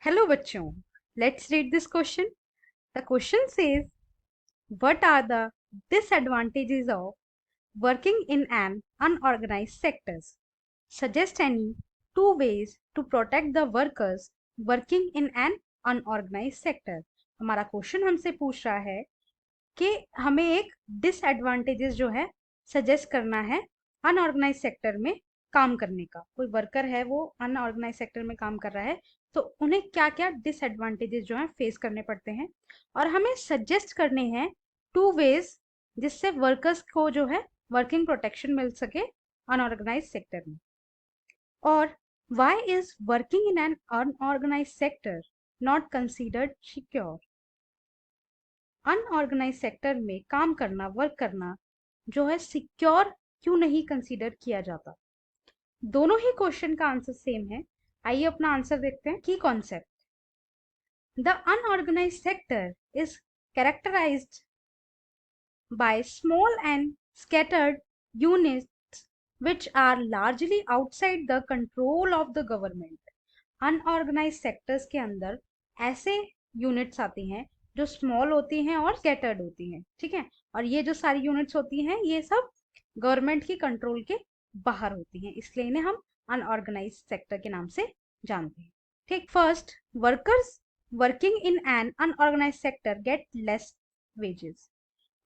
Hello बच्चों, let's read this question. The question says what are the disadvantages of working in an unorganized sectors? Suggest any two ways to protect the workers working in an unorganized sector. हमारा question हमसे पूछ रहा है कि हमें एक disadvantages जो है सजेस्ट करना है अनऑर्गेनाइज सेक्टर में काम करने का। कोई वर्कर है वो अनऑर्गेनाइज सेक्टर में काम कर रहा है तो उन्हें क्या क्या डिसएडवांटेजेस जो है फेस करने पड़ते हैं और हमें सजेस्ट करने हैं टू वेज जिससे वर्कर्स को जो है वर्किंग प्रोटेक्शन मिल सके अनऑर्गेनाइज सेक्टर में। और why is working in an unorganised sector not considered secure? Unorganised sector में काम करना, वर्क करना जो है सिक्योर क्यों नहीं कंसीडर किया जाता? दोनों ही क्वेश्चन का आंसर सेम है। आइए अपना आंसर देखते हैं। की concept: the unorganised sector is characterised by small and scattered units which are largely outside the control of the government. Unorganized sectors के अंदर ऐसे यूनिट्स आती हैं जो स्मॉल होती हैं और स्कैटर्ड होती हैं, ठीक है। और ये जो सारी यूनिट्स होती हैं ये सब गवर्नमेंट की कंट्रोल के बाहर होती हैं, इसलिए इन्हें हम अनऑर्गेनाइज सेक्टर के नाम से जानते हैं, ठीक। First, workers working in an unorganised sector get less wages.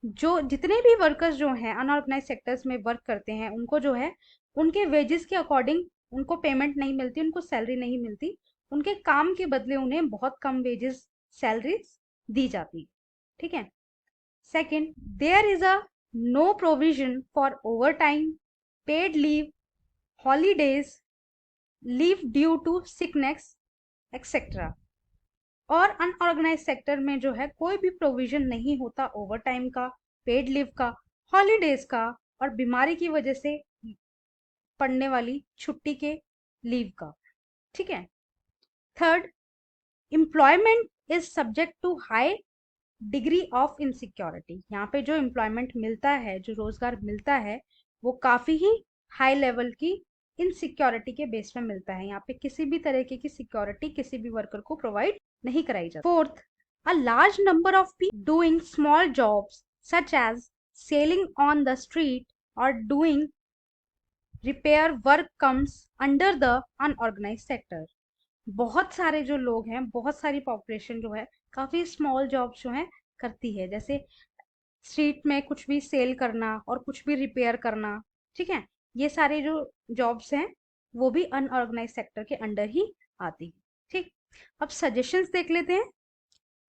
जो जितने भी वर्कर्स जो हैं अनऑर्गेनाइज सेक्टर्स में वर्क करते हैं उनको जो है उनके वेजेस के अकॉर्डिंग उनको पेमेंट नहीं मिलती, उनको सैलरी नहीं मिलती। उनके काम के बदले उन्हें बहुत कम वेजेस सैलरीज दी जाती है, ठीक है। Second, there is a no provision for overtime, paid leave, holidays, leave due to sickness etcetera. और अनऑर्गेनाइज सेक्टर में जो है कोई भी प्रोविजन नहीं होता ओवर टाइम का, पेड लीव का, हॉलीडेज का और बीमारी की वजह से पड़ने वाली छुट्टी के लीव का, ठीक है। Third, employment is subject to high degree of insecurity. यहाँ पे जो एम्प्लॉयमेंट मिलता है, जो रोजगार मिलता है वो काफी ही हाई लेवल की इनसिक्योरिटी के बेस पे मिलता है। यहाँ पे किसी भी तरीके की सिक्योरिटी किसी भी वर्कर को प्रोवाइड नहीं कराई जाती। Fourth, a large number of people doing small jobs such as selling on the street और doing repair work comes under the unorganised sector. बहुत सारे जो लोग हैं, बहुत सारी पॉपुलेशन जो है काफी स्मॉल जॉब्स जो है करती है, जैसे स्ट्रीट में कुछ भी सेल करना और कुछ भी रिपेयर करना, ठीक है। ये सारे जो जॉब्स हैं वो भी अनऑर्गेनाइज सेक्टर के अंडर ही आती है, ठीक। अब सजेशंस देख लेते हैं।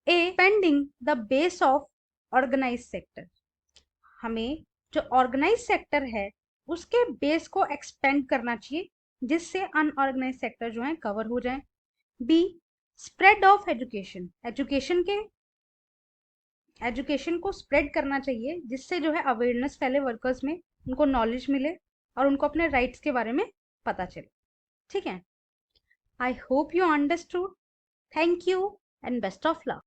A, pending the base of organised sector. हमें जो ऑर्गेनाइज सेक्टर है उसके बेस को एक्सपेंड करना चाहिए जिससे अनऑर्गेनाइज सेक्टर जो है कवर हो जाए। B, spread of education. Education को स्प्रेड करना चाहिए जिससे जो है अवेयरनेस फैले वर्कर्स में, उनको नॉलेज मिले और उनको अपने राइट्स के बारे में पता चले, ठीक है। I hope you understood. Thank you and best of luck.